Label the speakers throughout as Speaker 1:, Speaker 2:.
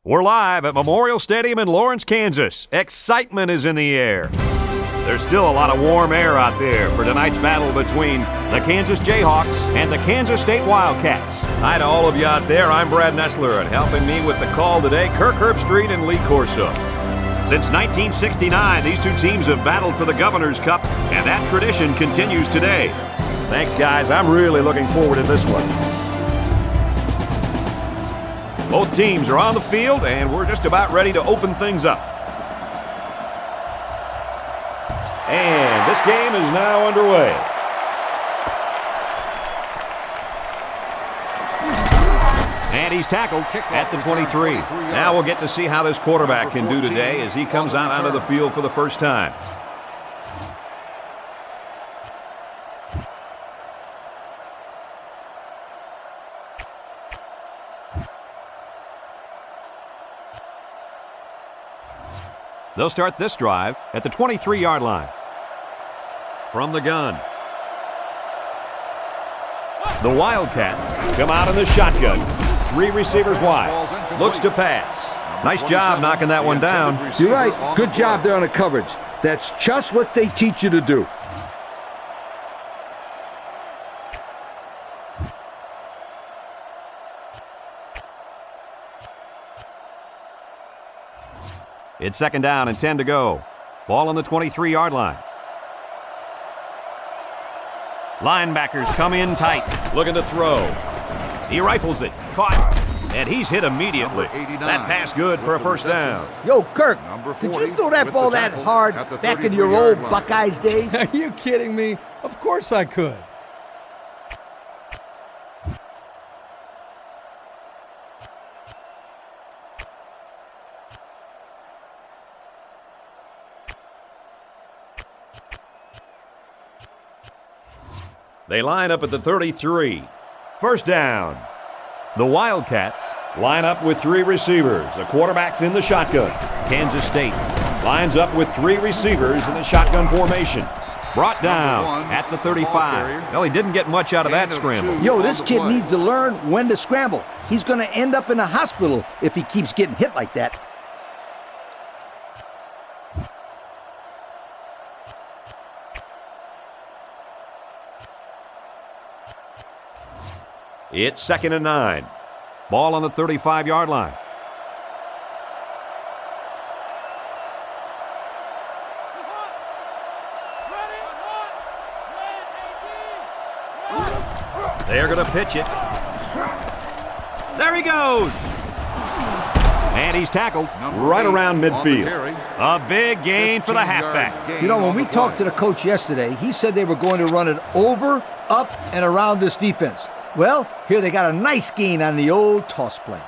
Speaker 1: We're live at Memorial Stadium in Lawrence, Kansas. Excitement is in the air. There's still a lot of warm air out there for tonight's battle between the Kansas Jayhawks and the Kansas State Wildcats. Hi to all of you out there. I'm Brad Nessler, and helping me with the call today, Kirk Herbstreit and Lee Corso. Since 1969, these two teams have battled for the Governor's Cup, and that tradition continues today. Thanks, guys. I'm really looking forward to this one. Both teams are on the field, and we're just about ready to open things up. And this game is now underway. And he's tackled at the 23. Now we'll get to see how this quarterback can do today as he comes out onto the field for the first time. They'll start this drive at the 23-yard line. From the gun. The Wildcats come out in the shotgun. 3 receivers wide. Looks to pass. Nice job knocking that one down.
Speaker 2: You're right. Good job there on the coverage. That's just what they teach you to do.
Speaker 1: It's second down and 10 to go. Ball on the 23-yard line. Linebackers come in tight, looking to throw. He rifles it, caught, and he's hit immediately. That pass good for a first down.
Speaker 2: Yo, Kirk, did you throw that ball that hard back in your old Buckeyes days?
Speaker 3: Are you kidding me? Of course I could.
Speaker 1: They line up at the 33. First down. The Wildcats line up with 3 receivers. The quarterback's in the shotgun. Kansas State lines up with 3 receivers in the shotgun formation. Brought down at the 35. Well, he didn't get much out of that scramble.
Speaker 2: Yo, this kid needs to learn when to scramble. He's going to end up in a hospital if he keeps getting hit like that.
Speaker 1: It's second and 9. Ball on the 35-yard line. They're going to pitch it. There he goes. And he's tackled right around midfield. A big gain for the halfback.
Speaker 2: You know, when we talked to the coach yesterday, he said they were going to run it over, up, and around this defense. Well, here they got a nice gain on the old toss play.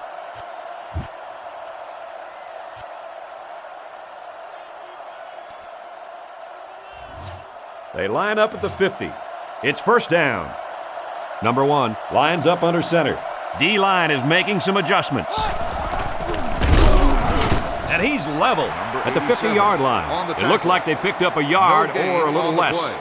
Speaker 1: They line up at the 50. It's first down. Number 1 lines up under center. D-line is making some adjustments. And he's level at the 50-yard line. It looks like they picked up a yard or a little less.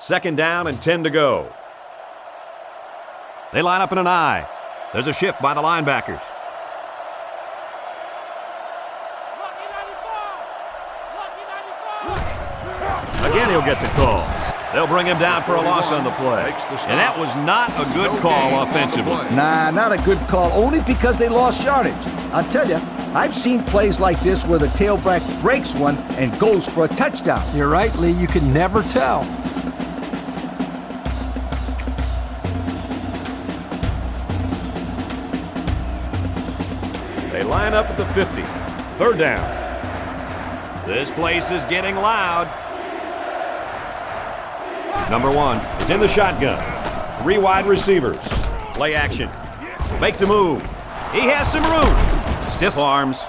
Speaker 1: Second down and 10 to go. They line up in an I. There's a shift by the linebackers. Again, he'll get the call. They'll bring him down for a loss on the play. And that was not a good call offensively.
Speaker 2: Nah, not a good call, only because they lost yardage. I'll tell you, I've seen plays like this where the tailback breaks one and goes for a touchdown.
Speaker 3: You're right, Lee. You can never tell.
Speaker 1: They line up at the 50. Third down. This place is getting loud. Number 1 is in the shotgun. 3 wide receivers. Play action. Makes a move. He has some room. Stiff arms.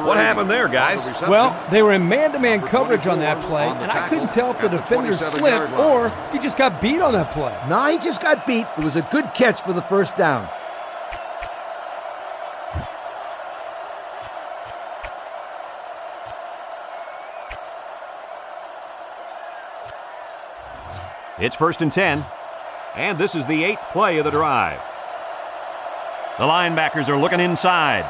Speaker 1: What happened there, guys?
Speaker 3: Well, they were in man-to-man coverage on that play, and I couldn't tell if the defender slipped or if he just got beat on that play.
Speaker 2: Nah, he just got beat. It was a good catch for the first down.
Speaker 1: It's 1st and 10. And this is the 8th play of the drive. The linebackers are looking inside.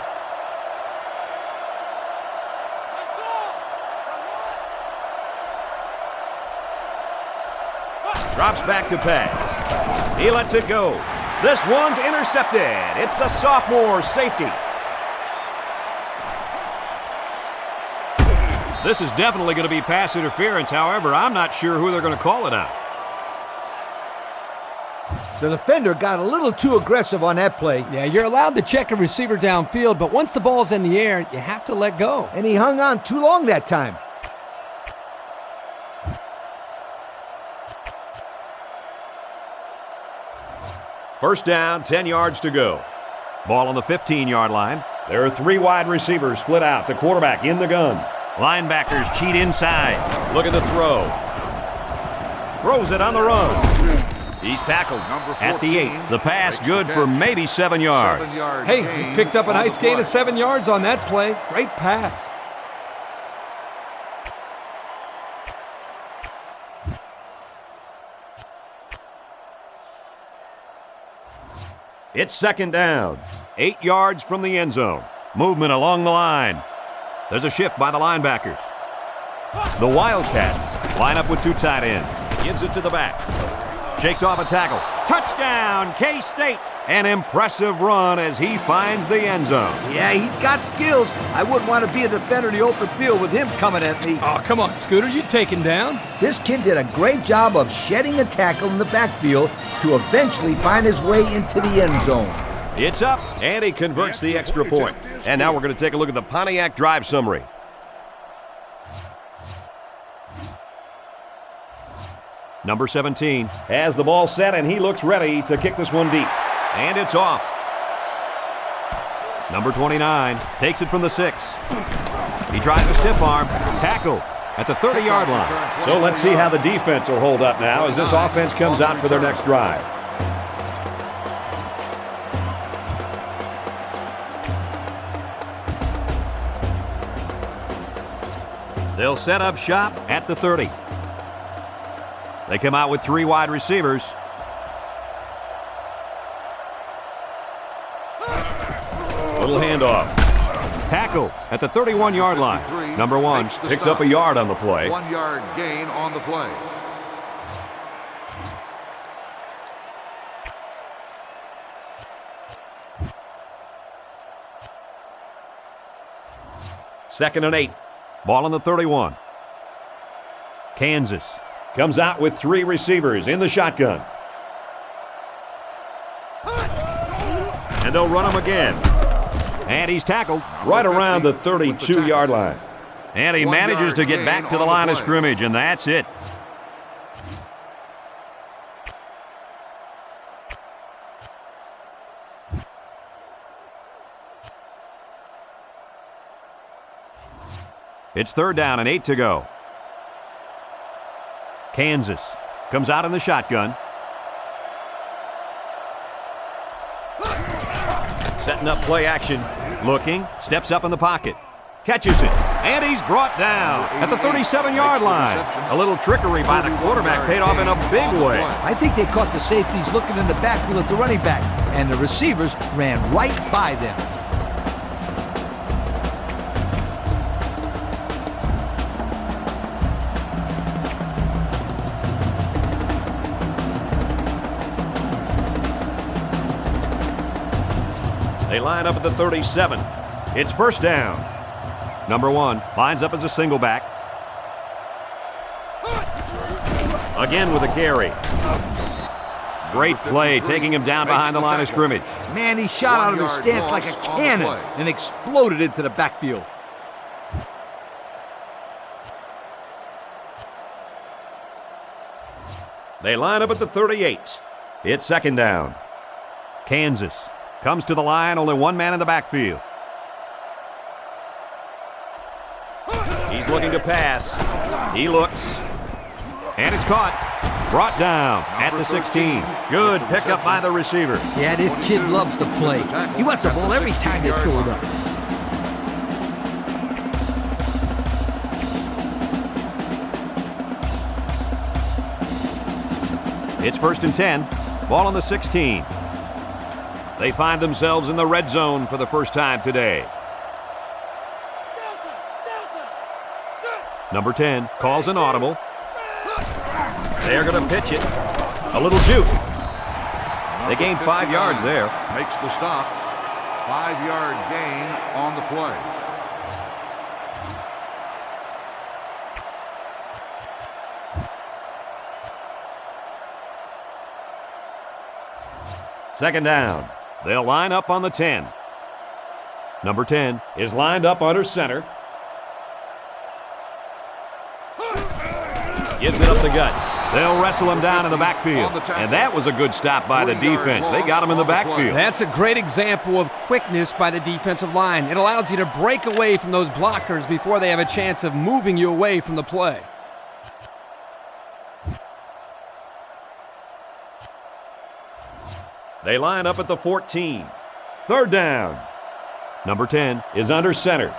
Speaker 1: Drops back to pass. He lets it go. This one's intercepted. It's the sophomore safety. This is definitely going to be pass interference. However, I'm not sure who they're going to call it on.
Speaker 2: The defender got a little too aggressive on that play.
Speaker 3: Yeah, you're allowed to check a receiver downfield, but once the ball's in the air, you have to let go.
Speaker 2: And he hung on too long that time.
Speaker 1: First down, 10 yards to go. Ball on the 15-yard line. There are 3 wide receivers split out. The quarterback in the gun. Linebackers cheat inside. Look at the throw. Throws it on the run. He's tackled at the 8. The pass good for maybe 7 yards.
Speaker 3: Hey, he picked up a nice gain of 7 yards on that play. Great pass.
Speaker 1: It's 2nd down. 8 yards from the end zone. Movement along the line. There's a shift by the linebackers. The Wildcats line up with 2 tight ends. Gives it to the back. Shakes off a tackle. Touchdown, K-State. An impressive run as he finds the end zone.
Speaker 2: Yeah, he's got skills. I wouldn't want to be a defender in the open field with him coming at me.
Speaker 3: Oh, come on, Scooter. You taking down?
Speaker 2: This kid did a great job of shedding a tackle in the backfield to eventually find his way into the end zone.
Speaker 1: It's up, and he converts the extra point. And now we're going to take a look at the Pontiac drive summary. Number 17 has the ball set, and he looks ready to kick this one deep. And it's off. Number 29 takes it from the 6. He tries to stiff arm. Tackle at the 30-yard line. So let's see how the defense will hold up now as this offense comes out for their next drive. They'll set up shop at the 30. They come out with 3 wide receivers. Little handoff. Tackle at the 31-yard line. Number 1 picks up a yard on the play.
Speaker 4: 1-yard gain on the play.
Speaker 1: Second and 8. Ball on the 31. Kansas comes out with 3 receivers in the shotgun. And they'll run him again. And he's tackled right around the 32-yard line. And he manages to get back to the line of scrimmage, and that's it. It's 3rd down and 8 to go. Kansas comes out in the shotgun. Setting up play action. Looking, steps up in the pocket. Catches it, and he's brought down at the 37-yard line. A little trickery by the quarterback paid off in a big way.
Speaker 2: I think they caught the safeties looking in the backfield at the running back, and the receivers ran right by them.
Speaker 1: They line up at the 37. It's 1st down. Number 1 lines up as a single back. Again with a carry. Great play, taking him down behind the line of scrimmage.
Speaker 2: Man, he shot out of his stance like a cannon and exploded into the backfield.
Speaker 1: They line up at the 38. It's 2nd down. Kansas comes to the line, only 1 man in the backfield. He's looking to pass. He looks. And it's caught. Brought down at the 16. Good pickup by the receiver.
Speaker 2: Yeah, this kid loves to play. He wants the ball every time they throw it up.
Speaker 1: It's 1st and 10. Ball on the 16. They find themselves in the red zone for the first time today. Number 10 calls an audible. They're going to pitch it. A little juke. They gained 5 yards there.
Speaker 4: Makes the stop. 5-yard gain on the play.
Speaker 1: Second down. They'll line up on the 10. Number 10 is lined up under center. Gives it up the gut. They'll wrestle him down in the backfield. And that was a good stop by the defense. They got him in the backfield.
Speaker 3: That's a great example of quickness by the defensive line. It allows you to break away from those blockers before they have a chance of moving you away from the play.
Speaker 1: They line up at the 14. Third down. Number 10 is under center.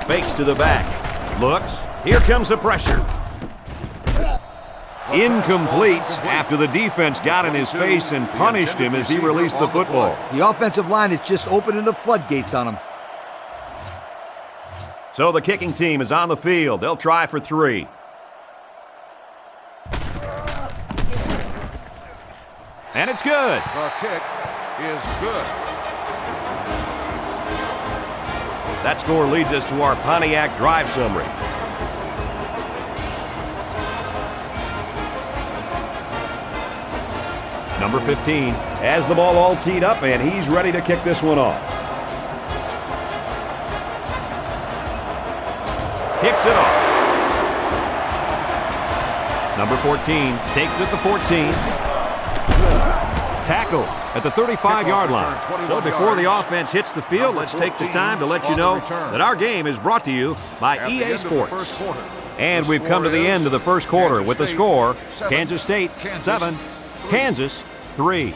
Speaker 1: Fakes to the back. Looks. Here comes the pressure. Incomplete after the defense got in his face and punished him as he released the football.
Speaker 2: The offensive line is just opening the floodgates on him.
Speaker 1: So the kicking team is on the field. They'll try for 3. And it's good.
Speaker 4: The kick is good.
Speaker 1: That score leads us to our Pontiac drive summary. Number 15 has the ball all teed up, and he's ready to kick this one off. Kicks it off. Number 14 takes it to 14. Tackle at the 35-yard line. So before the offense hits the field, let's take the time to let you know that our game is brought to you by EA Sports. And we've come to the end of the first quarter with the score, Kansas State 7, Kansas 3.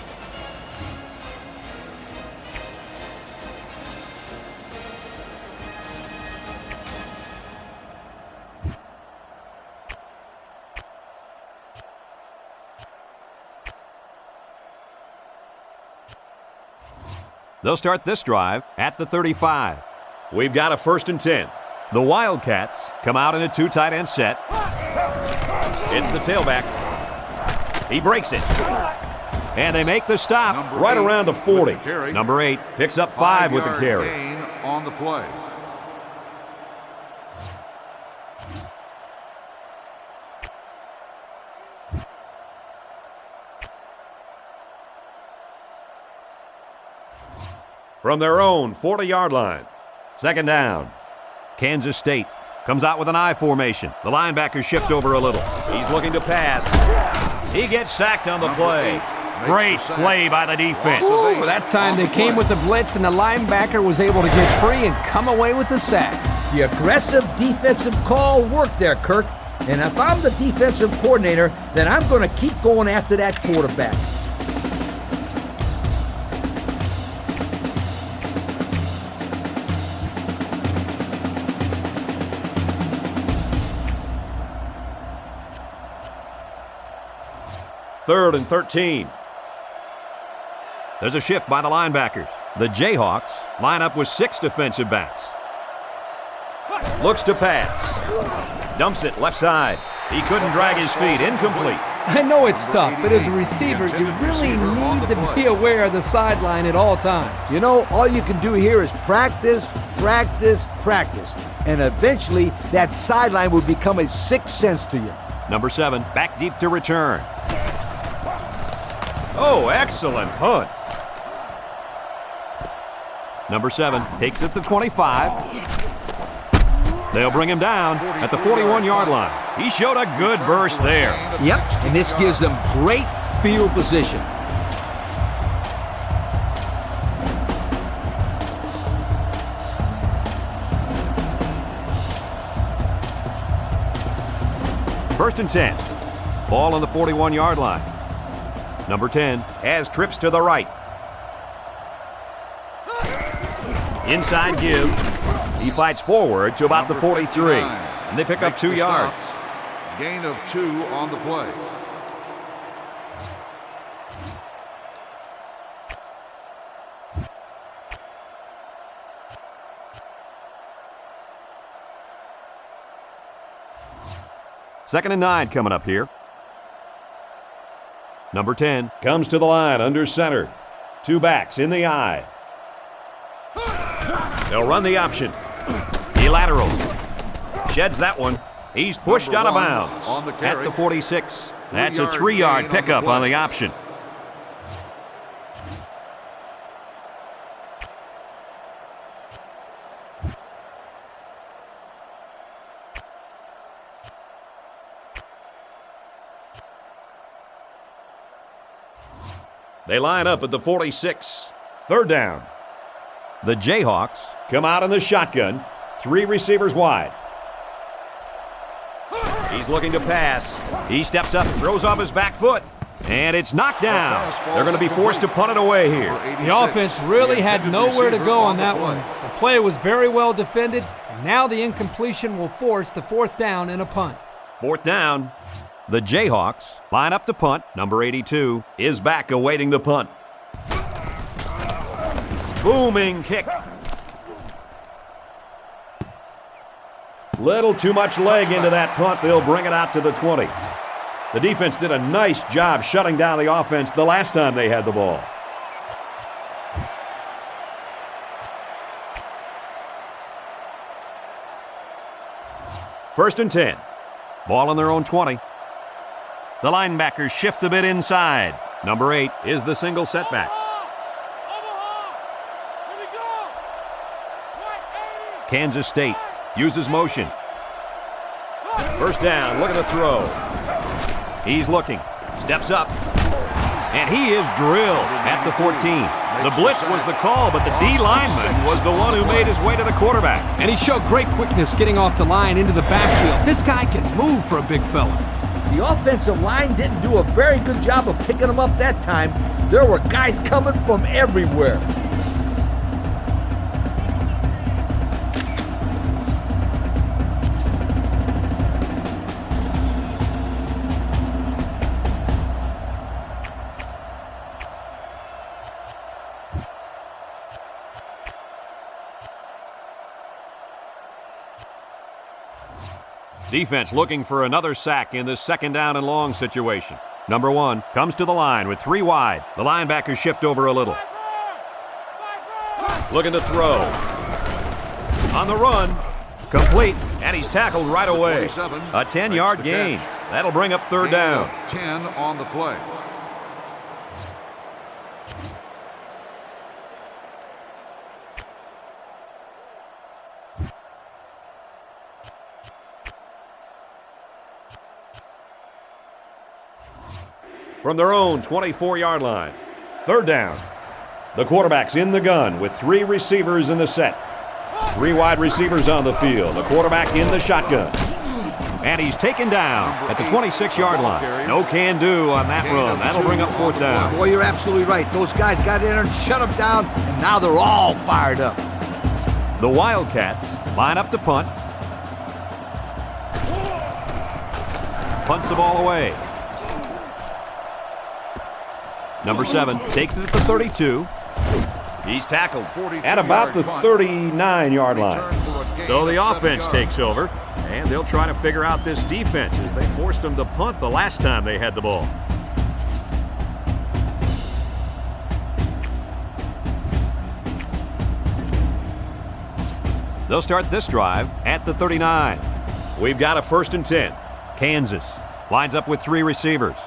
Speaker 1: They'll start this drive at the 35. We've got a 1st and 10. The Wildcats come out in a 2 tight end set. It's the tailback. He breaks it. And they make the stop right around the 40. Number 8 picks up 5 with the carry.
Speaker 4: Gain on the play.
Speaker 1: From their own 40-yard line. Second down. Kansas State comes out with an I formation. The linebackers shift over a little. He's looking to pass. He gets sacked on the play. Great play by the defense.
Speaker 3: Ooh, that time they came with the blitz and the linebacker was able to get free and come away with the sack.
Speaker 2: The aggressive defensive call worked there, Kirk. And if I'm the defensive coordinator, then I'm going to keep going after that quarterback.
Speaker 1: Third and 13. There's a shift by the linebackers. The Jayhawks line up with 6 defensive backs. Looks to pass. Dumps it left side. He couldn't drag his feet. Incomplete.
Speaker 3: I know it's tough, but as a receiver, you really need to be aware of the sideline at all times.
Speaker 2: You know, all you can do here is practice, practice, practice. And eventually, that sideline will become a sixth sense to you.
Speaker 1: Number 7, back deep to return. Oh, excellent punt. Number 7 takes it to 25. They'll bring him down at the 41-yard line. He showed a good burst there.
Speaker 2: Yep, and this gives them great field position.
Speaker 1: First and 10. Ball on the 41-yard line. Number 10 has trips to the right. Inside give. He fights forward to about the 43. And they pick up 2 yards.
Speaker 4: Gain of 2 on the play.
Speaker 1: Second and 9 coming up here. Number 10 comes to the line under center. 2 backs in the eye. They'll run the option. He laterals. Sheds that one. He's pushed out of bounds
Speaker 4: on the
Speaker 1: at the 46. That's a 3-yard pickup on the option. They line up at the 46. Third down. The Jayhawks come out in the shotgun. 3 receivers wide. He's looking to pass. He steps up, throws off his back foot, and it's knocked down. They're going to be forced to punt it away here.
Speaker 3: The offense really had nowhere to go on that one. The play was very well defended, and now the incompletion will force the 4th down and a punt.
Speaker 1: 4th down. The Jayhawks line up to punt. Number 82 is back awaiting the punt. Booming kick. Little too much leg into that punt. They'll bring it out to the 20. The defense did a nice job shutting down the offense the last time they had the ball. First and 10. Ball on their own 20. The linebackers shift a bit inside. Number 8 is the single setback. Kansas State uses motion. First down, look at the throw. He's looking, steps up, and he is drilled at the 14. The blitz was the call, but the D lineman was the one who made his way to the quarterback.
Speaker 3: And he showed great quickness getting off the line into the backfield. This guy can move for a big fella.
Speaker 2: The offensive line didn't do a very good job of picking him up that time. There were guys coming from everywhere.
Speaker 1: Defense looking for another sack in this 2nd down and long situation. Number 1 comes to the line with 3 wide. The linebackers shift over a little. Looking to throw. On the run. Complete. And he's tackled right away. A 10-yard gain. That'll bring up 3rd down.
Speaker 4: 10 on the play.
Speaker 1: From their own 24-yard line. 3rd down. The quarterback's in the gun with 3 receivers in the set. 3 wide receivers on the field. The quarterback in the shotgun. And he's taken down at the 26-yard line. No can do on that run. That'll bring up 4th down.
Speaker 2: Boy, you're absolutely right. Those guys got in there and shut them down, and now they're all fired up.
Speaker 1: The Wildcats line up to punt. Punts the ball away. Number 7 takes it at the 32. He's tackled at about the 39-yard line. So the offense takes over, and they'll try to figure out this defense as they forced them to punt the last time they had the ball. They'll start this drive at the 39. We've got a 1st and 10. Kansas lines up with 3 receivers.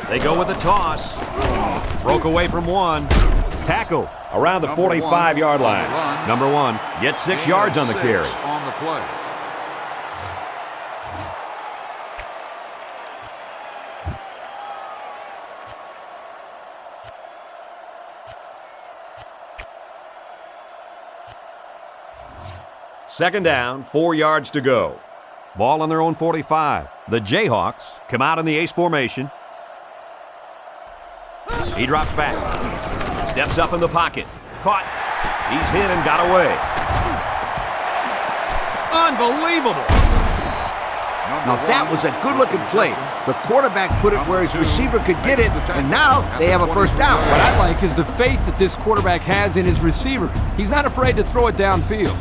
Speaker 1: They go with a toss. Broke away from 1. Tackle around the 45-yard line. Number 1 gets 6 yards on the carry.
Speaker 4: On the play.
Speaker 1: Second down, 4 yards to go. Ball on their own 45. The Jayhawks come out in the ace formation. He drops back. Steps up in the pocket. Caught. He's hit and got away. Unbelievable.
Speaker 2: Now that was a good-looking play. The quarterback put it where his receiver could get it, and now they have a first down.
Speaker 3: What I like is the faith that this quarterback has in his receiver. He's not afraid to throw it downfield.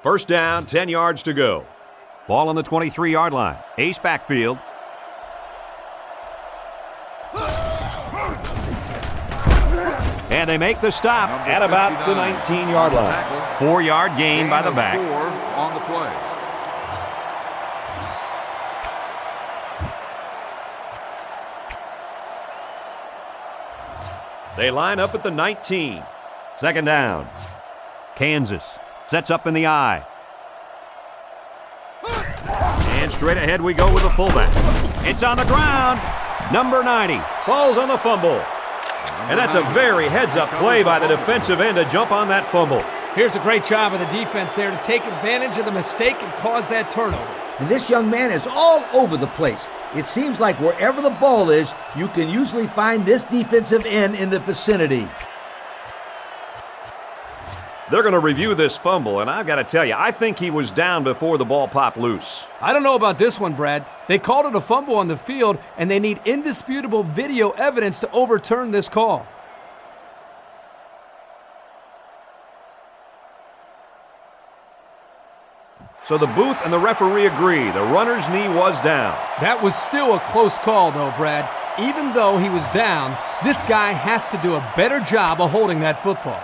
Speaker 1: First down, 10 yards to go. Ball on the 23-yard line. Ace backfield. And they make the stop at about the 19-yard line. 4-yard gain by the back.
Speaker 4: 4 on the play.
Speaker 1: They line up at the 19. Second down. Kansas sets up in the I. And straight ahead we go with the fullback. It's on the ground. Number 90 falls on the fumble. And that's a very heads-up play by the defensive end to jump on that fumble.
Speaker 3: Here's a great job of the defense there to take advantage of the mistake and cause that turnover.
Speaker 2: And this young man is all over the place. It seems like wherever the ball is, you can usually find this defensive end in the vicinity.
Speaker 1: They're going to review this fumble, and I've got to tell you, I think he was down before the ball popped loose.
Speaker 3: I don't know about this one, Brad. They called it a fumble on the field, and they need indisputable video evidence to overturn this call.
Speaker 1: So the booth and the referee agree. The runner's knee was down.
Speaker 3: That was still a close call, though, Brad. Even though he was down, this guy has to do a better job of holding that football.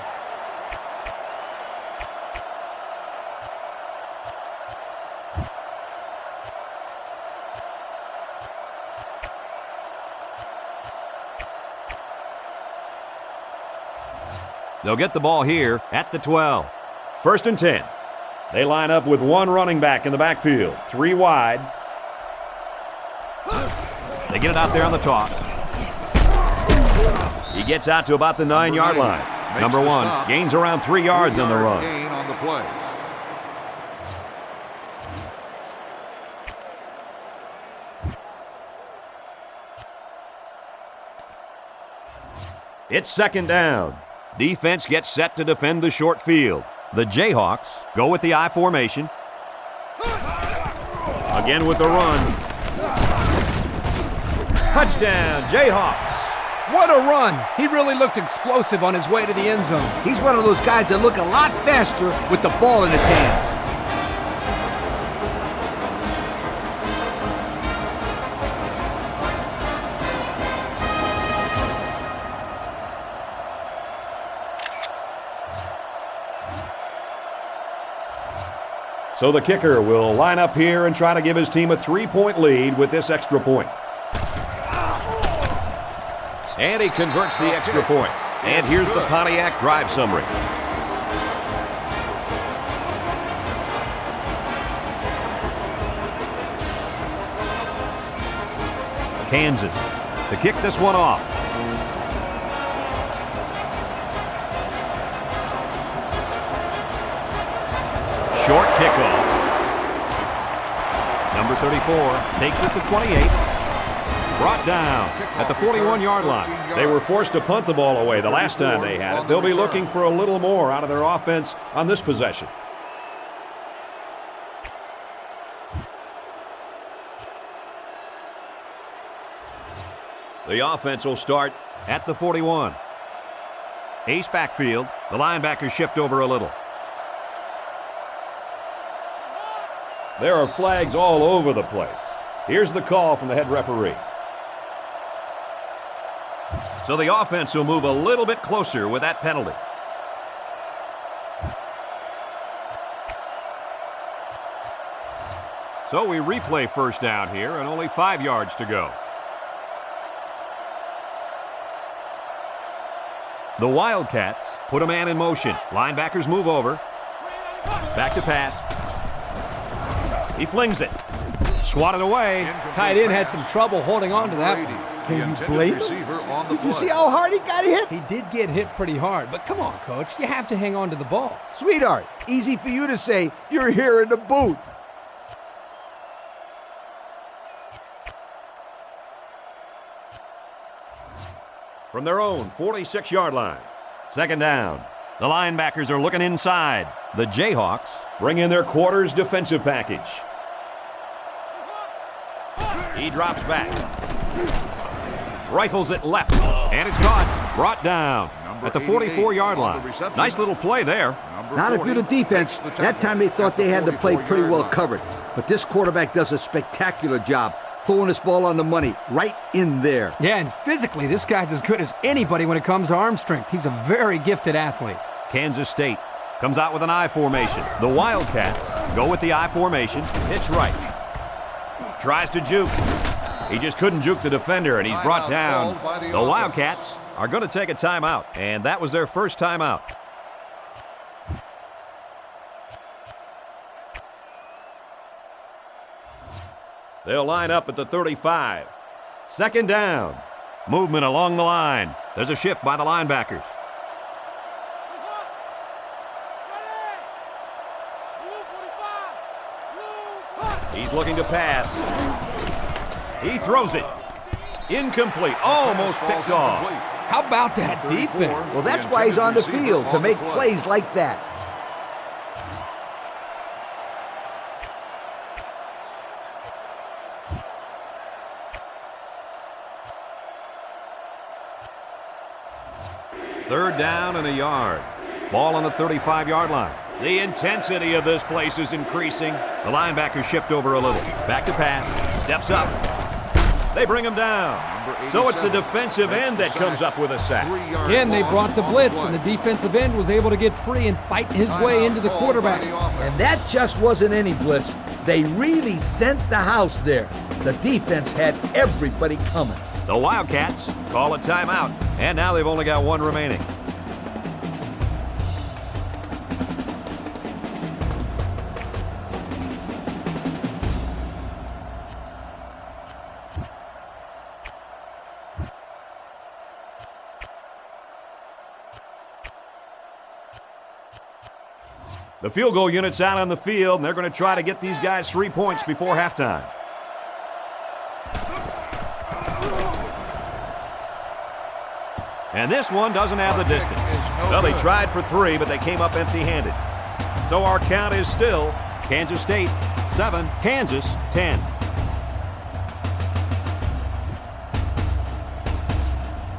Speaker 1: They'll get the ball here at the 12. First and 10. They line up with one running back in the backfield. 3 wide. They get it out there on the toss. He gets out to about the 9-yard line. Number 1 gains around 3 yards on the run.
Speaker 4: Gain on the play.
Speaker 1: It's second down. Defense gets set to defend the short field. The Jayhawks go with the I formation. Again with the run. Touchdown, Jayhawks.
Speaker 3: What a run! He really looked explosive on his way to the end zone.
Speaker 2: He's one of those guys that look a lot faster with the ball in his hands.
Speaker 1: So the kicker will line up here and try to give his team a 3-point lead with this extra point. And he converts the extra point. And here's the Pontiac drive summary. Kansas to kick this one off. Short kickoff. Number 34 takes it to 28. Brought down at the 41-yard line. They were forced to punt the ball away the last time they had it. They'll be looking for a little more out of their offense on this possession. The offense will start at the 41. Ace backfield. The linebackers shift over a little. There are flags all over the place. Here's the call from the head referee. So the offense will move a little bit closer with that penalty. So we replay first down here and only 5 yards to go. The Wildcats put a man in motion. Linebackers move over. Back to pass. He flings it. Swatted away.
Speaker 3: Tight end had some trouble holding on to that one.
Speaker 2: Can you blame him? Did you see how hard he got hit?
Speaker 3: He did get hit pretty hard, but come on, Coach. You have to hang on to the ball.
Speaker 2: Sweetheart, easy for you to say. You're here in the booth.
Speaker 1: From their own 46-yard line. Second down. The linebackers are looking inside. The Jayhawks bring in their quarters defensive package. He drops back. Rifles it left. And it's caught. Brought down at the 44-yard line. Nice little play there.
Speaker 2: Not if you're the defense. That time they thought they had the play pretty well covered. But this quarterback does a spectacular job throwing this ball on the money, right in there.
Speaker 3: Yeah, and physically, this guy's as good as anybody when it comes to arm strength. He's a very gifted athlete.
Speaker 1: Kansas State comes out with an I formation. The Wildcats go with the I formation. It's right. Tries to juke. He just couldn't juke the defender, and he's brought down. The Wildcats are going to take a timeout, and that was their first timeout. They'll line up at the 35. Second down. Movement along the line. There's a shift by the linebackers. He's looking to pass. He throws it. Incomplete. Almost picked off.
Speaker 3: How about that defense?
Speaker 2: Well, that's why he's on the field, to make plays like that.
Speaker 1: Third down and a yard. Ball on the 35-yard line. The intensity of this place is increasing. The linebackers shift over a little. Back to pass. Steps up. They bring him down. So it's the defensive end that comes up with a sack.
Speaker 3: Again, they brought the blitz, and the defensive end was able to get free and fight his way into the quarterback.
Speaker 2: And that just wasn't any blitz. They really sent the house there. The defense had everybody coming.
Speaker 1: The Wildcats call a timeout, and now they've only got one remaining. The field goal unit's out on the field, and they're going to try to get these guys 3 points before halftime. And this one doesn't have the distance. Well, they tried for 3, but they came up empty-handed. So our count is still Kansas State 7, Kansas 10.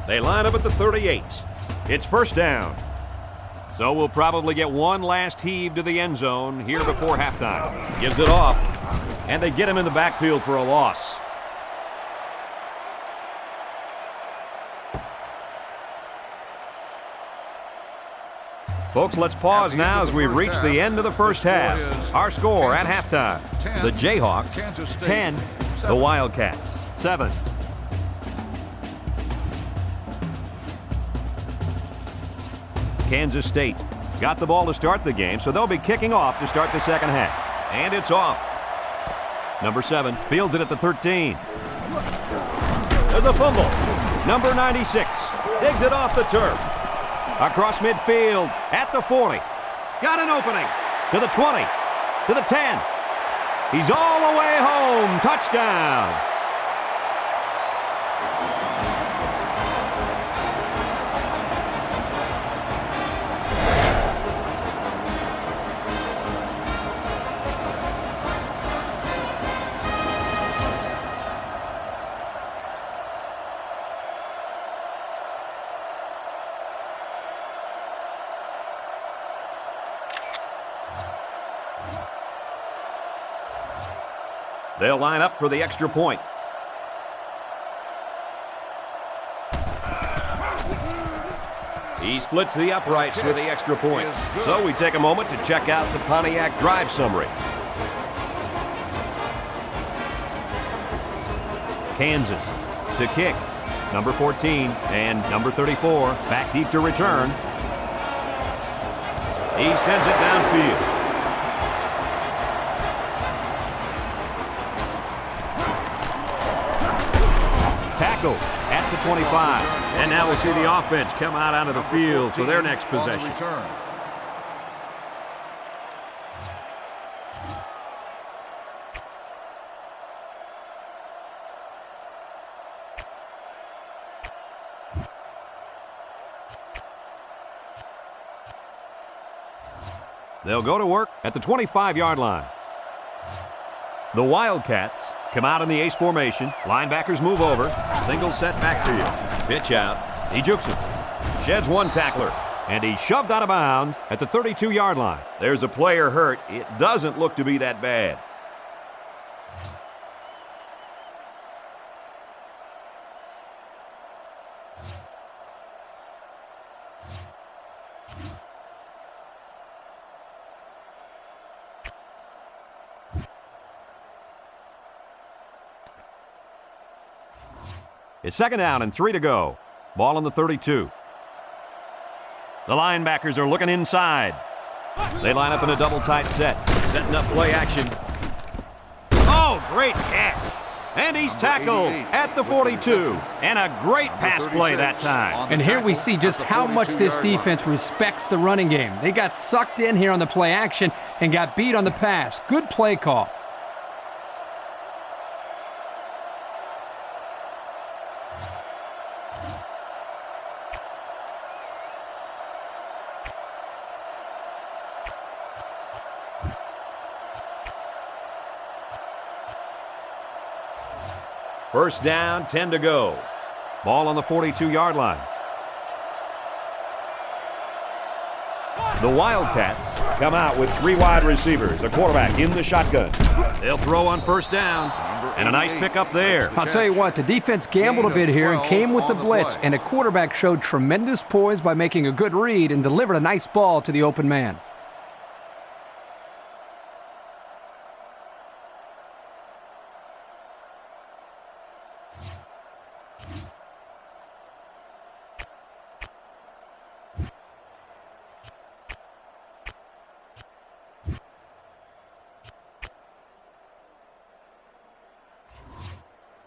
Speaker 1: They line up at the 38. It's first down. So we'll probably get one last heave to the end zone here before halftime. Gives it off, and they get him in the backfield for a loss. Folks, let's pause now as we reach the end of the first half. Our score at halftime, the Jayhawks 10, the Wildcats 7. Kansas State got the ball to start the game, so they'll be kicking off to start the second half. And it's off. Number 7 fields it at the 13. There's a fumble. Number 96 digs it off the turf. Across midfield at the 40. Got an opening to the 20, to the 10. He's all the way home. Touchdown. They'll line up for the extra point. He splits the uprights for the extra point. So we take a moment to check out the Pontiac drive summary. Kansas to kick. number 14, and number 34 back deep to return. He sends it downfield. Tackle at the 25. And now we'll see the offense come out onto the field for their next possession. They'll go to work at the 25-yard line. The Wildcats come out in the ace formation. Linebackers move over. Single set backfield. Pitch out. He jukes him. Sheds one tackler. And he's shoved out of bounds at the 32-yard line. There's a player hurt. It doesn't look to be that bad. It's second down and 3 to go. Ball on the 32. The linebackers are looking inside. They line up in a double tight set, setting up play action. Oh, great catch. And he's tackled at the 42. And a great pass play that time.
Speaker 3: And here we see just how much this defense respects the running game. They got sucked in here on the play action and got beat on the pass. Good play call.
Speaker 1: First down, 10 to go. Ball on the 42-yard line. The Wildcats come out with 3 wide receivers, a quarterback in the shotgun. They'll throw on first down, and a nice pickup there.
Speaker 3: I'll tell you what, the defense gambled a bit here and came with the blitz, and the quarterback showed tremendous poise by making a good read and delivered a nice ball to the open man.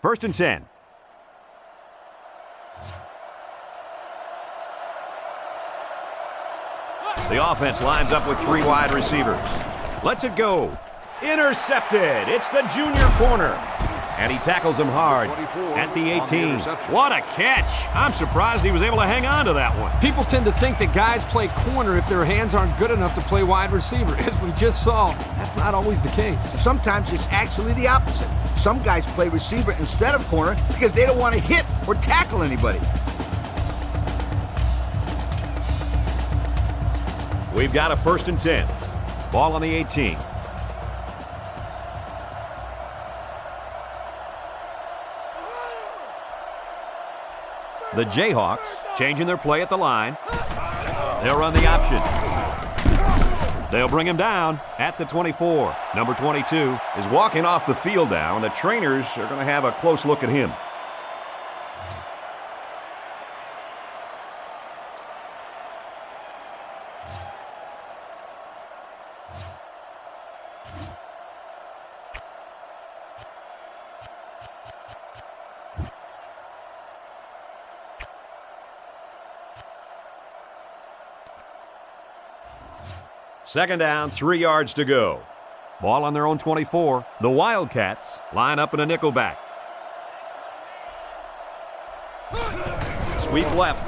Speaker 1: First and 10. The offense lines up with 3 wide receivers. Lets it go. Intercepted. It's the junior corner. And he tackles him hard at the 18. What a catch. I'm surprised he was able to hang on to that one.
Speaker 3: People tend to think that guys play corner if their hands aren't good enough to play wide receiver. As we just saw, that's not always the case.
Speaker 2: Sometimes it's actually the opposite. Some guys play receiver instead of corner because they don't want to hit or tackle anybody.
Speaker 1: We've got a first and 10. Ball on the 18. The Jayhawks changing their play at the line. They'll run the option. They'll bring him down at the 24. Number 22 is walking off the field now, and the trainers are going to have a close look at him. Second down, 3 yards to go. Ball on their own 24. The Wildcats line up in a nickel back. Sweep left.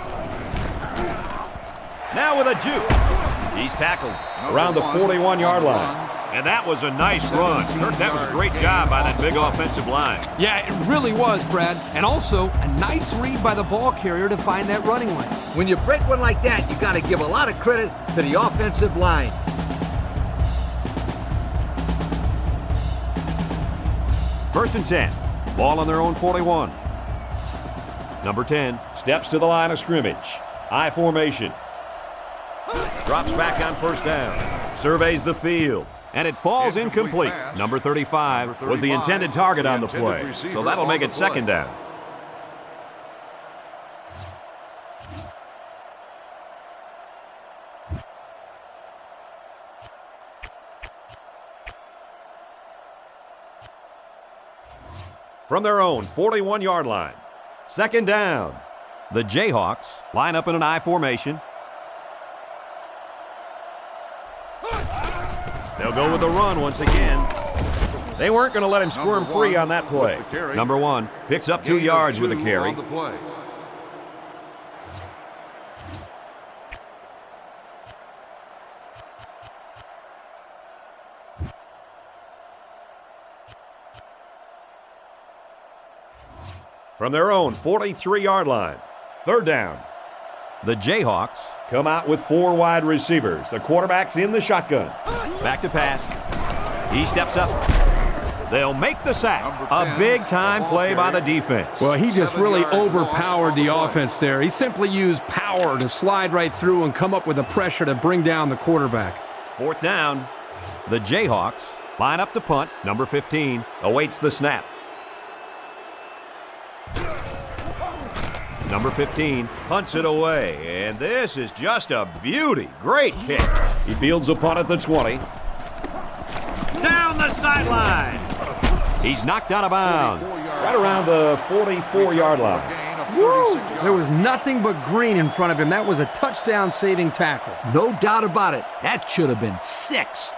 Speaker 1: Now with a juke. He's tackled around the 41-yard line. And that was a nice run. Kirk, that was a great job by that big offensive line.
Speaker 3: Yeah, it really was, Brad. And also, a nice read by the ball carrier to find that running lane.
Speaker 2: When you break one like that, you got to give a lot of credit to the offensive line.
Speaker 1: First and 10. Ball on their own 41. Number 10 steps to the line of scrimmage. I formation. Drops back on first down. Surveys the field. And it falls incomplete. Number 35 was the intended target on the play. So that'll make it second down. from their own 41-yard line. Second down. The Jayhawks line up in an I formation. They'll go with the run once again. They weren't going to let him squirm free on that play. Number 1 picks up 2 yards with the carry.
Speaker 4: On the play.
Speaker 1: From their own 43-yard line. Third down. The Jayhawks come out with 4 wide receivers. The quarterback's in the shotgun. Back to pass. He steps up. They'll make the sack. A big-time play by the defense.
Speaker 5: Well, he just really overpowered the offense there. He simply used power to slide right through and come up with the pressure to bring down the quarterback.
Speaker 1: Fourth down. The Jayhawks line up to punt. Number 15 awaits the snap. Number 15 punts it away, and this is just a beauty. Great kick. He fields a punt at the 20. Down the sideline. He's knocked out of bounds right around the 44-yard line.
Speaker 5: Woo! There was nothing but green in front of him. That was a touchdown-saving tackle.
Speaker 2: No doubt about it. That should have been 6.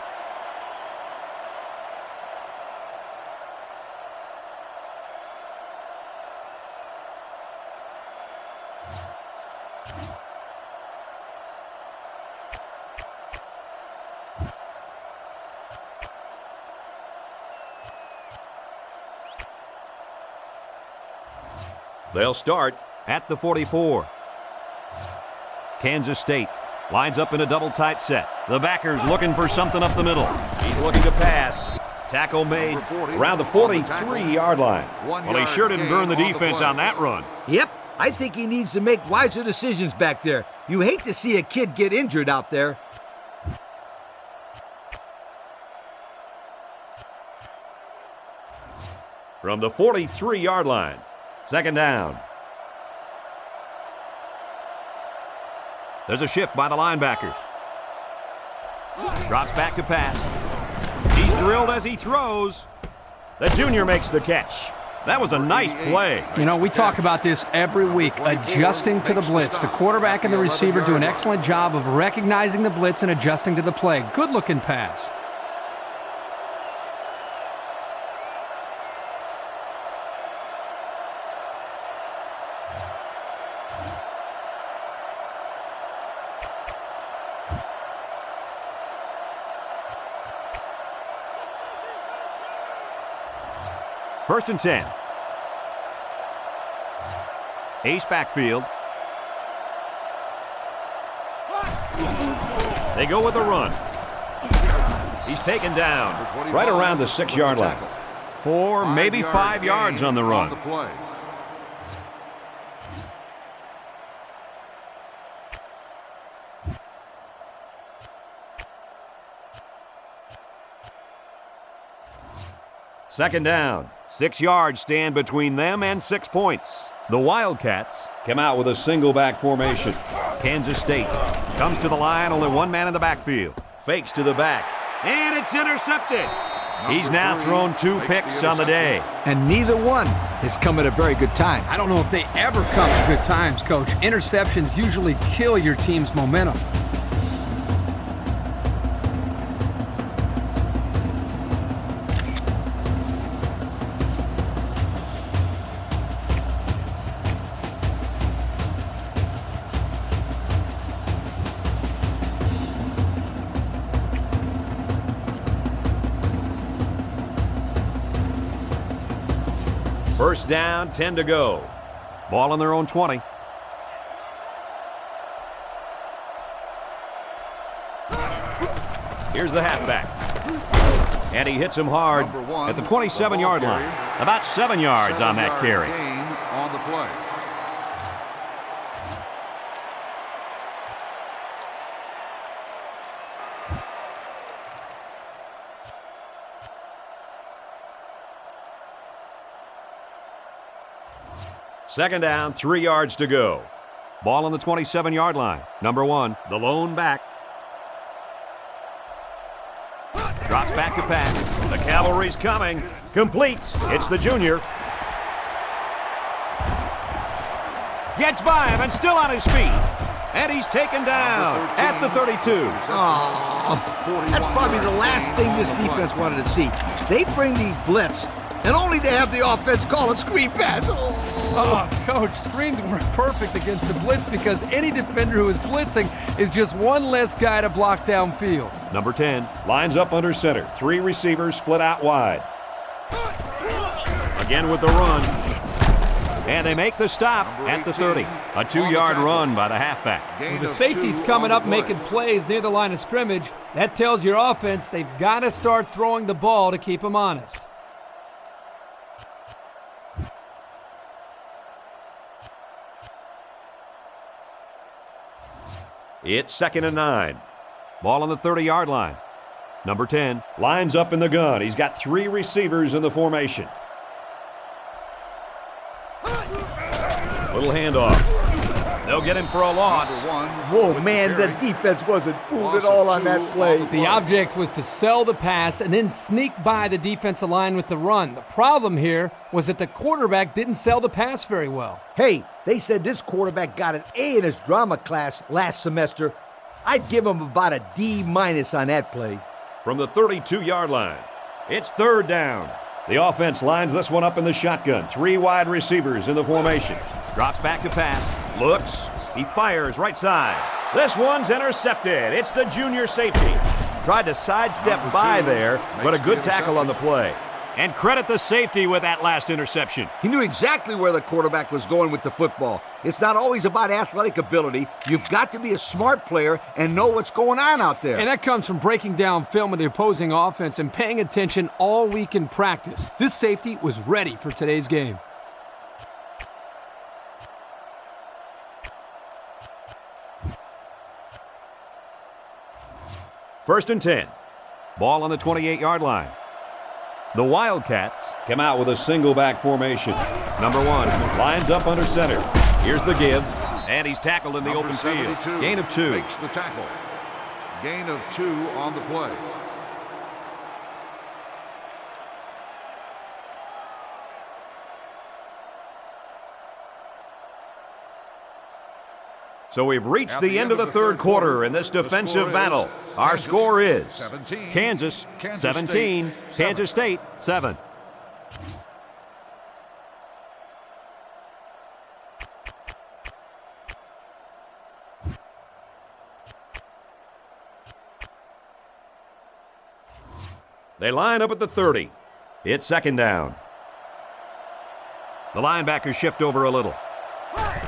Speaker 1: They'll start at the 44. Kansas State lines up in a double tight set. The backer's looking for something up the middle. He's looking to pass. Tackle made around the 43-yard line. Well, he sure didn't burn the defense on that run.
Speaker 2: Yep, I think he needs to make wiser decisions back there. You hate to see a kid get injured out there.
Speaker 1: From the 43-yard line. Second down. There's a shift by the linebackers. Drops back to pass. He's drilled as he throws. The junior makes the catch. That was a nice play.
Speaker 5: You know, we talk about this every week, adjusting to the blitz. The quarterback and the receiver do an excellent job of recognizing the blitz and adjusting to the play. Good-looking pass.
Speaker 1: First and 10. Ace backfield. They go with a run. He's taken down right around the 6-yard line. 4, maybe 5 yards on the run. Second down. 6 yards stand between them and 6 points. The Wildcats come out with a single back formation. Kansas State comes to the line, only one man in the backfield. Fakes to the back, and it's intercepted. He's now thrown 2 picks on the day.
Speaker 2: And neither one has come at a very good time.
Speaker 5: I don't know if they ever come at good times, Coach. Interceptions usually kill your team's momentum.
Speaker 1: First down, 10 to go. Ball on their own 20. Here's the halfback. And he hits him hard at the 27-yard line. About 7 yards on that carry.
Speaker 4: On the play.
Speaker 1: Second down, 3 yards to go. Ball on the 27-yard line. Number 1, the lone back. Drops back to pass. The cavalry's coming. Complete. It's the junior. Gets by him and still on his feet. And he's taken down at the 32.
Speaker 2: Oh, that's probably the last thing this defense wanted to see. They bring the blitz, and only to have the offense call a screen pass.
Speaker 5: Oh, Coach, screens work perfect against the blitz because any defender who is blitzing is just one less guy to block downfield.
Speaker 1: Number 10 lines up under center. 3 receivers split out wide. Again with the run. And they make the stop at the 30. A 2-yard run by the halfback.
Speaker 3: With the safeties coming up making plays near the line of scrimmage, that tells your offense they've got to start throwing the ball to keep them honest.
Speaker 1: It's 2nd and 9. Ball on the 30-yard line. Number 10 lines up in the gun. He's got 3 receivers in the formation. Little handoff. They'll get him for a loss.
Speaker 2: Whoa, man, the defense wasn't fooled at all on that play.
Speaker 3: The object was to sell the pass and then sneak by the defensive line with the run. The problem here was that the quarterback didn't sell the pass very well.
Speaker 2: Hey, they said this quarterback got an A in his drama class last semester. I'd give him about a D- on that play.
Speaker 1: From the 32-yard line, it's 3rd down. The offense lines this one up in the shotgun. 3 wide receivers in the formation. Drops back to pass. Looks. He fires right side. This one's intercepted. It's the junior safety. Tried to sidestep by there, but a good tackle on the play. And credit the safety with that last interception.
Speaker 2: He knew exactly where the quarterback was going with the football. It's not always about athletic ability. You've got to be a smart player and know what's going on out there.
Speaker 5: And that comes from breaking down film of the opposing offense and paying attention all week in practice. This safety was ready for today's game.
Speaker 1: First and 10. Ball on the 28-yard line. The Wildcats come out with a single back formation. Number 1 lines up under center. Here's the give. And he's tackled in the open field. Gain of 2.
Speaker 4: Makes the tackle. Gain of 2 on the play.
Speaker 1: So we've reached the end of the third quarter in this defensive battle. Our score is Kansas 17, Kansas State 7. They line up at the 30. It's 2nd down. The linebackers shift over a little.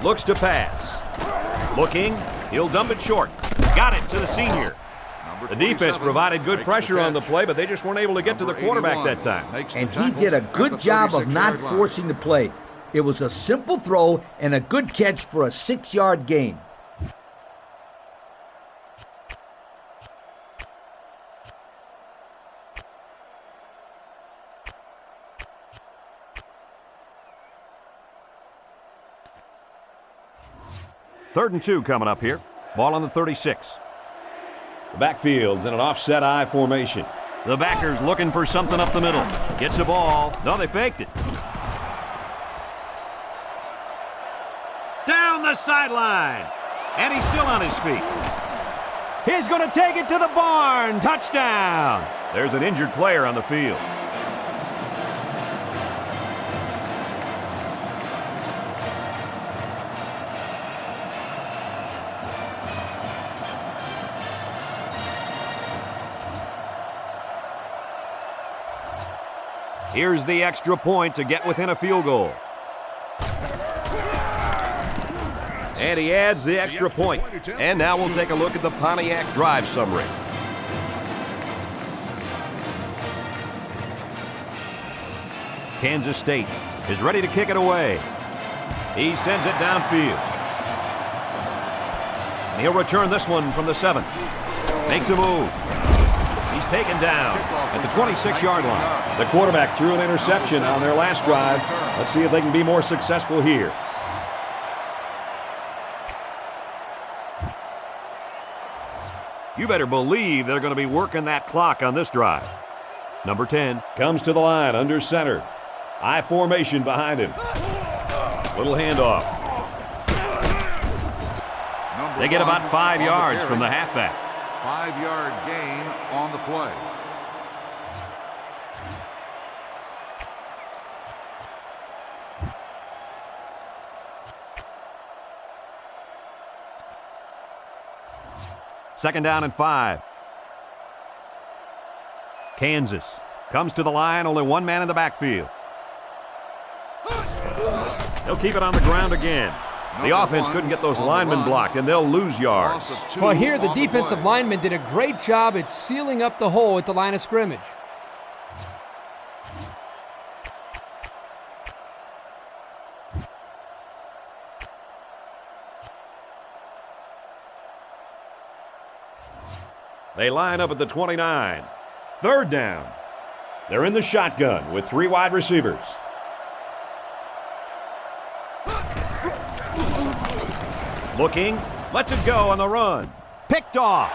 Speaker 1: Looks to pass. Looking, he'll dump it short. Got it to the senior. The defense provided good pressure on the play, but they just weren't able to get to the quarterback that time.
Speaker 2: And he did a good job of not forcing the play. It was a simple throw and a good catch for a 6-yard gain.
Speaker 1: Third and 2 coming up here. Ball on the 36. The backfield's in an offset I formation. The backers looking for something up the middle. Gets the ball. No, they faked it. Down the sideline. And he's still on his feet. He's going to take it to the barn. Touchdown. There's an injured player on the field. Here's the extra point to get within a field goal. And he adds the extra point. And now we'll take a look at the Pontiac drive summary. Kansas State is ready to kick it away. He sends it downfield. And he'll return this one from the 7. Makes a move. He's taken down at the 26-yard line. The quarterback threw an interception on their last drive. Let's see if they can be more successful here. You better believe they're going to be working that clock on this drive. Number 10 comes to the line under center. I formation behind him. Little handoff. They get about 5 yards from the halfback.
Speaker 4: 5-yard gain on the play.
Speaker 1: Second down and 5. Kansas comes to the line, only one man in the backfield. They'll keep it on the ground again. The offense couldn't get those linemen blocked, and they'll lose yards.
Speaker 3: Well, here the defensive linemen did a great job at sealing up the hole at the line of scrimmage.
Speaker 1: They line up at the 29. Third down. They're in the shotgun with 3 wide receivers. Looking, lets it go on the run. Picked off.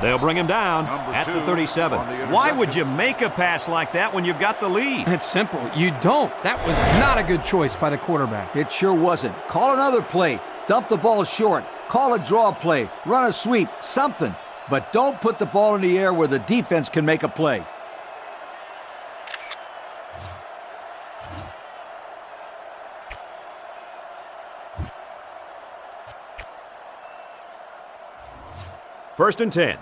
Speaker 1: They'll bring him down at the 37. Why would you make a pass like that when you've got the lead?
Speaker 5: It's simple. You don't. That was not a good choice by the quarterback.
Speaker 2: It sure wasn't. Call another play. Dump the ball short. Call a draw play. Run a sweep. Something. But don't put the ball in the air where the defense can make a play.
Speaker 1: First and 10.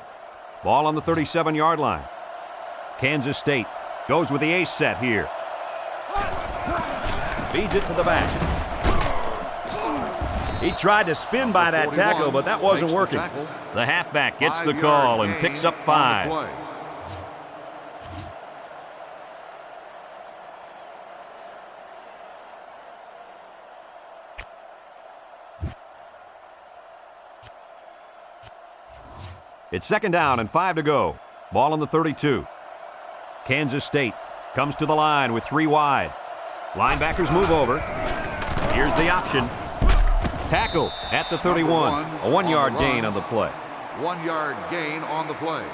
Speaker 1: Ball on the 37-yard line. Kansas State goes with the ace set here. Feeds it to the back. He tried to spin by that tackle, but that wasn't working. The halfback gets the call and picks up 5. It's second down and 5 to go. Ball on the 32. Kansas State comes to the line with 3 wide. Linebackers move over. Here's the option. Tackle at the 31. A 1-yard gain on the play.
Speaker 4: 1-yard gain on the play.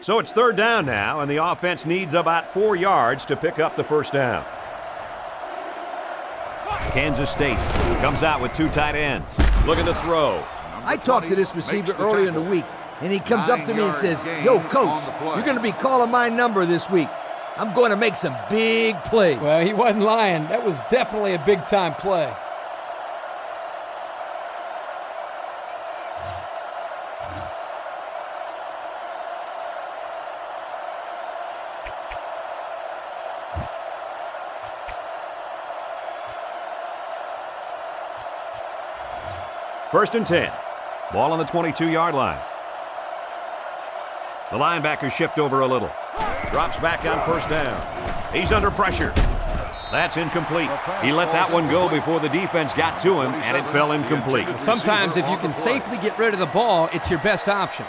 Speaker 1: So it's third down now, and the offense needs about 4 yards to pick up the first down. Kansas State comes out with 2 tight ends, looking to throw.
Speaker 2: I talked to this receiver earlier in the week, and he comes up to me and says, "Yo, coach, you're going to be calling my number this week. I'm going to make some big plays."
Speaker 3: Well, he wasn't lying. That was definitely a big-time play.
Speaker 1: First and 10. Ball on the 22-yard line. The linebackers shift over a little. Drops back on first down. He's under pressure. That's incomplete. He let that one go before the defense got to him, and it fell incomplete.
Speaker 5: Sometimes if you can safely get rid of the ball, it's your best option.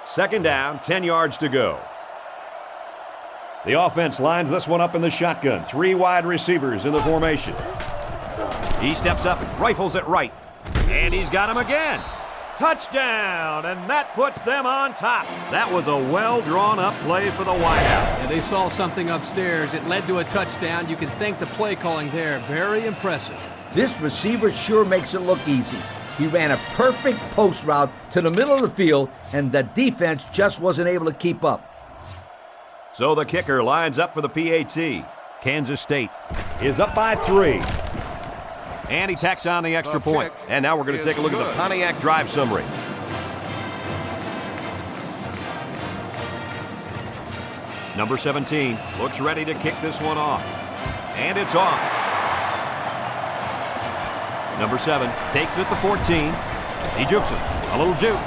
Speaker 1: Second down, 10 yards to go. The offense lines this one up in the shotgun. 3 wide receivers in the formation. He steps up and rifles it right. And he's got him again. Touchdown, and that puts them on top. That was a well-drawn-up play for the wideout.
Speaker 5: And they saw something upstairs. It led to a touchdown. You can thank the play calling there. Very impressive.
Speaker 2: This receiver sure makes it look easy. He ran a perfect post route to the middle of the field, and the defense just wasn't able to keep up.
Speaker 1: So the kicker lines up for the PAT. Kansas State is up by 3. And he tacks on the extra point. And now we're going to take a look at the Pontiac drive summary. Number 17 looks ready to kick this one off. And it's off. Number 7 takes it at the 14. He jukes it. A little juke.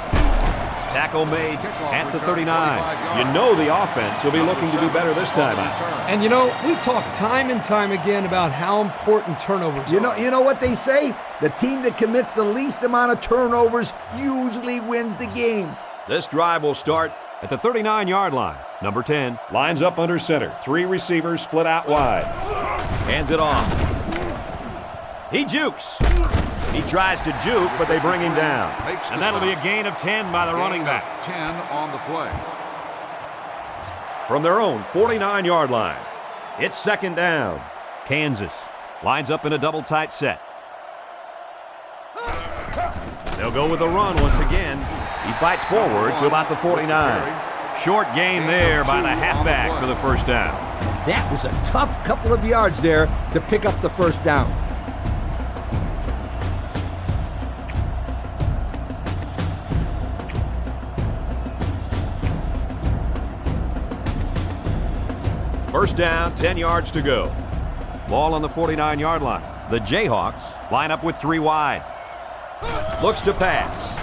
Speaker 1: Tackle made at the 39. You know the offense will be looking to do better this time out.
Speaker 3: And you know, we talk time and time again about how important turnovers are.
Speaker 2: You know what they say? The team that commits the least amount of turnovers usually wins the game.
Speaker 1: This drive will start at the 39-yard line. Number 10 lines up under center. 3 receivers split out wide. Hands it off. He jukes. He tries to juke, but they bring him down. And that'll be a gain of 10 by the running back.
Speaker 4: 10 on the play.
Speaker 1: From their own 49-yard line, it's second down. Kansas lines up in a double tight set. They'll go with the run once again. He fights forward to about the 49. Short gain there by the halfback for the first down.
Speaker 2: That was a tough couple of yards there to pick up the first down.
Speaker 1: First down, 10 yards to go. Ball on the 49-yard line. The Jayhawks line up with 3 wide. Looks to pass.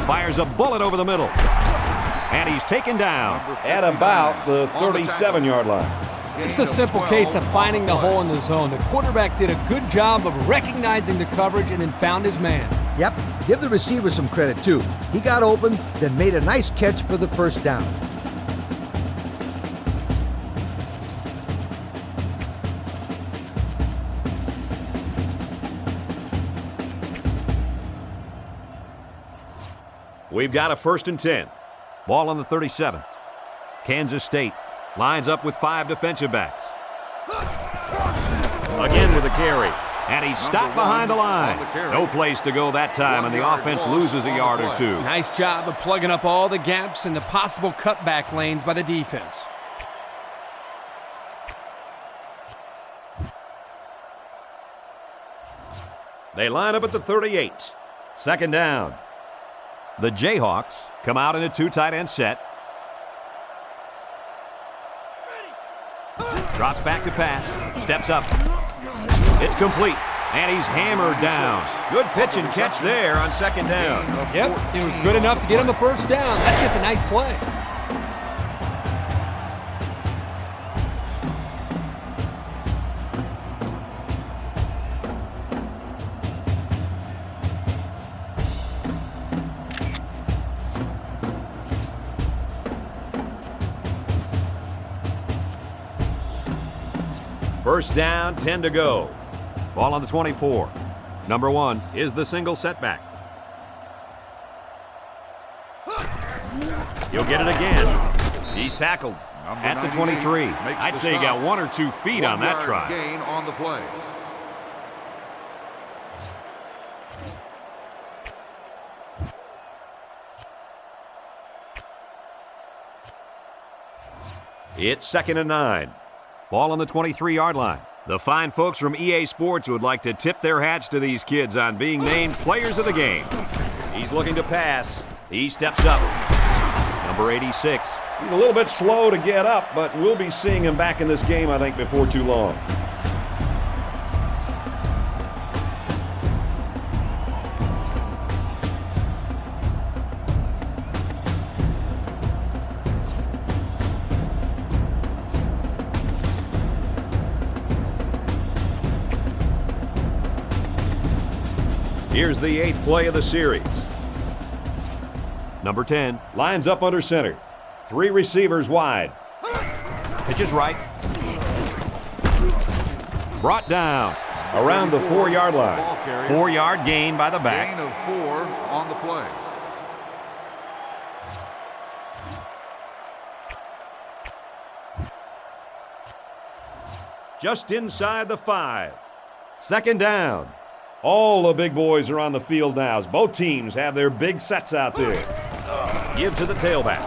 Speaker 1: Fires a bullet over the middle. And he's taken down at about the 37-yard line.
Speaker 3: This is a simple case of finding the hole in the zone. The quarterback did a good job of recognizing the coverage and then found his man.
Speaker 2: Yep, give the receiver some credit too. He got open, then made a nice catch for the first down.
Speaker 1: We've got a 1st and 10. Ball on the 37. Kansas State lines up with 5 defensive backs. Again with a carry. And he's stopped behind the line. No place to go that time, and the offense loses a yard or 2.
Speaker 5: Nice job of plugging up all the gaps and the possible cutback lanes by the defense.
Speaker 1: They line up at the 38. Second down. The Jayhawks come out in a 2 tight end set. Drops back to pass. Steps up. It's complete. And he's hammered down. Good pitch and catch there on second down.
Speaker 3: Yep, it was good enough to get him the first down. That's just a nice play.
Speaker 1: First down, 10 to go. Ball on the 24. Number 1 is the single setback. He'll get it again. He's tackled at the 23. I'd say he got 1 or 2 feet on that try.
Speaker 4: Gain on the play.
Speaker 1: It's 2nd and 9. Ball on the 23-yard line. The fine folks from EA Sports would like to tip their hats to these kids on being named players of the game. He's looking to pass. He steps up. Number 86. He's a little bit slow to get up, but we'll be seeing him back in this game, I think, before too long. Here's the 8th play of the series. Number 10 lines up under center. 3 receivers wide. Pitch is right. Brought down around the 4-yard line. 4-yard gain by the back.
Speaker 4: Gain of 4 on the play.
Speaker 1: Just inside the 5. Second down. All the big boys are on the field now as both teams have their big sets out there. Give to the tailback.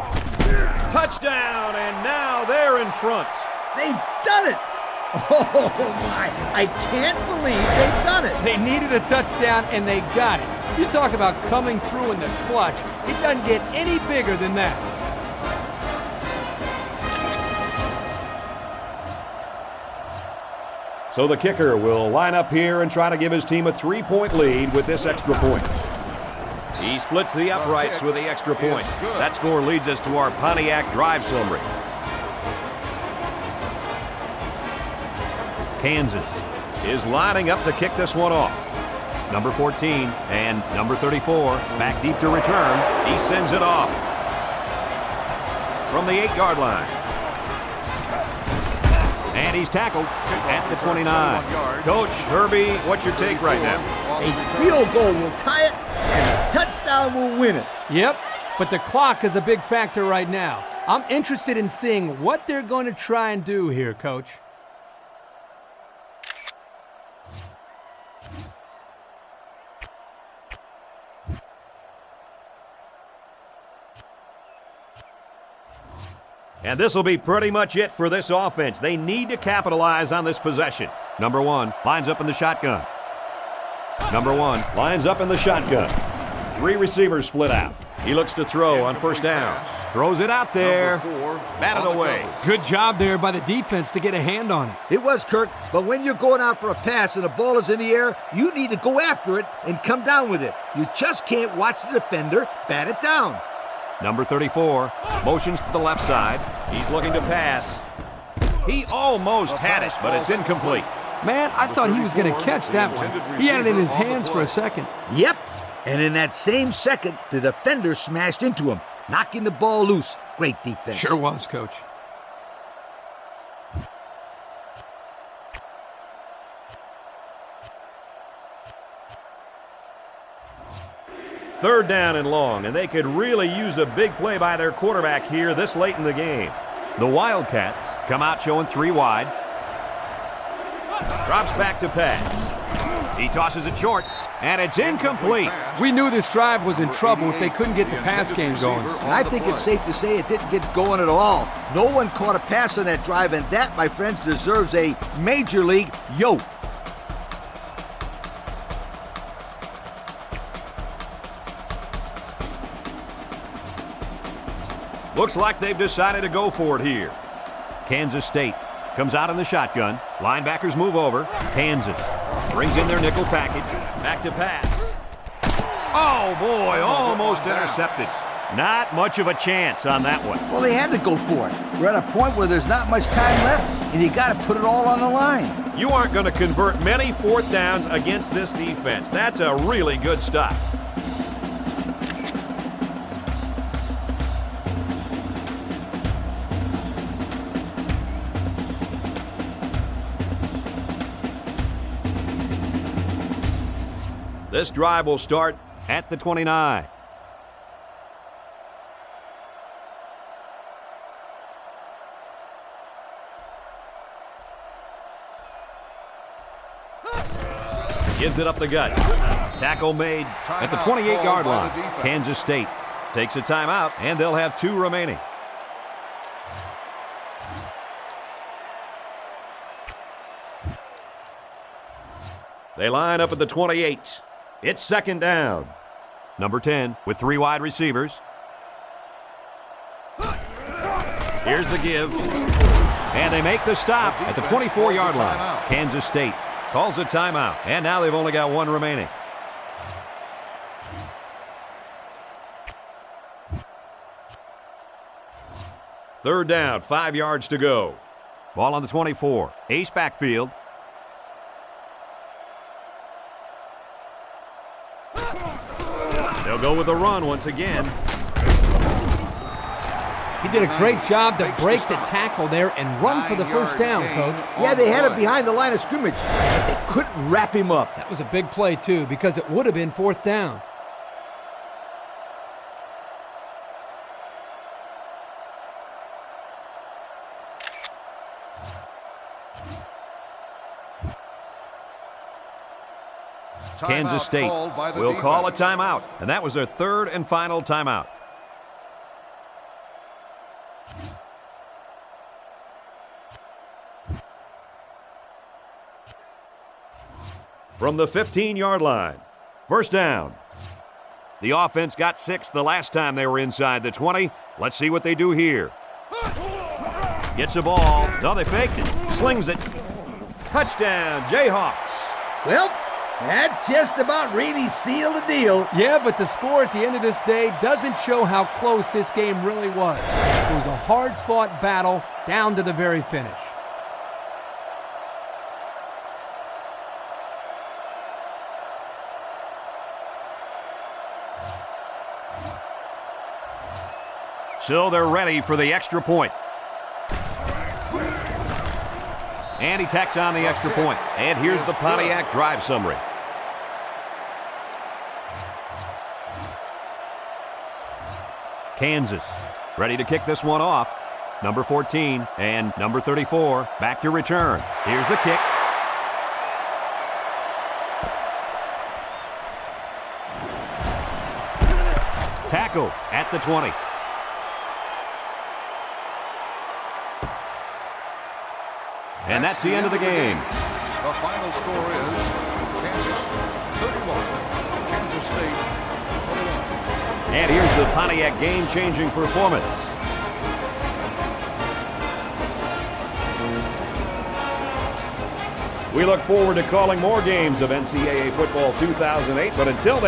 Speaker 1: Touchdown, and now they're in front.
Speaker 2: They've done it! Oh, my. I can't believe they've done it.
Speaker 3: They needed a touchdown, and they got it. You talk about coming through in the clutch. It doesn't get any bigger than that.
Speaker 1: So the kicker will line up here and try to give his team a 3-point lead with this extra point. He splits the uprights with the extra point. That score leads us to our Pontiac drive summary. Kansas is lining up to kick this one off. Number 14 and number 34 back deep to return. He sends it off. from the 8-yard line. And he's tackled at the 29. Coach, Herbie, what's your take right now?
Speaker 2: A field goal will tie it, and a touchdown will win it.
Speaker 3: Yep, but the clock is a big factor right now. I'm interested in seeing what they're going to try and do here, Coach.
Speaker 1: And this will be pretty much it for this offense. They need to capitalize on this possession. Number 1 lines up in the shotgun. Number 1 lines up in the shotgun. 3 receivers split out. He looks to throw on first down. Throws it out there. Batted away.
Speaker 3: Good job there by the defense to get a hand on it.
Speaker 2: It was, Kirk, but when you're going out for a pass and the ball is in the air, you need to go after it and come down with it. You just can't watch the defender bat it down.
Speaker 1: Number 34 motions to the left side. He's looking to pass. He almost had it, but it's incomplete.
Speaker 3: Man, I thought he was going to catch that one. He had it in his hands for a second.
Speaker 2: Yep, and in that same second, the defender smashed into him, knocking the ball loose. Great defense.
Speaker 3: Sure was, Coach.
Speaker 1: Third down and long, and they could really use a big play by their quarterback here this late in the game. The Wildcats come out showing 3 wide. Drops back to pass. He tosses it short, and it's incomplete.
Speaker 3: We knew this drive was in trouble if they couldn't get the pass game going.
Speaker 2: And I think it's safe to say it didn't get going at all. No one caught a pass on that drive, and that, my friends, deserves a Major League yoke.
Speaker 1: Looks like they've decided to go for it here. Kansas State comes out in the shotgun. Linebackers move over. Kansas brings in their nickel package. Back to pass. Oh, boy, almost intercepted. Not much of a chance on that one.
Speaker 2: Well, they had to go for it. We're at a point where there's not much time left, and you got to put it all on the line.
Speaker 1: You aren't going to convert many 4th downs against this defense. That's a really good stop. This drive will start at the 29. Gives it up the gut. Tackle made at the 28-yard line. Kansas State takes a timeout, and they'll have 2 remaining. They line up at the 28. It's second down. Number 10 with 3 wide receivers. Here's the give. And they make the stop at the 24-yard line. Kansas State calls a timeout. And now they've only got 1 remaining. Third down, 5 yards to go. Ball on the 24. Ace backfield. They'll go with a run once again.
Speaker 3: He did a great job to break the tackle there and run for the first down, Coach.
Speaker 2: Yeah, they had it behind the line of scrimmage, but they couldn't wrap him up.
Speaker 3: That was a big play, too, because it would have been 4th down.
Speaker 1: Kansas State will call a timeout, and that was their 3rd and final timeout. From the 15-yard line, first down. The offense got 6 the last time they were inside the 20. Let's see what they do here. Gets the ball. No, they faked it. Slings it. Touchdown, Jayhawks.
Speaker 2: Well, that just about really sealed the deal.
Speaker 3: Yeah, but the score at the end of this day doesn't show how close this game really was. It was a hard-fought battle down to the very finish.
Speaker 1: So they're ready for the extra point. And he tacks on the extra point. And here's the Pontiac drive summary. Kansas ready to kick this one off. Number 14 and number 34 back to return. Here's the kick. Tackle at the 20. And that's the end of the game.
Speaker 4: The final score is Kansas 31, Kansas State 21.
Speaker 1: And here's the Pontiac game-changing performance. We look forward to calling more games of NCAA Football 2008, but until then,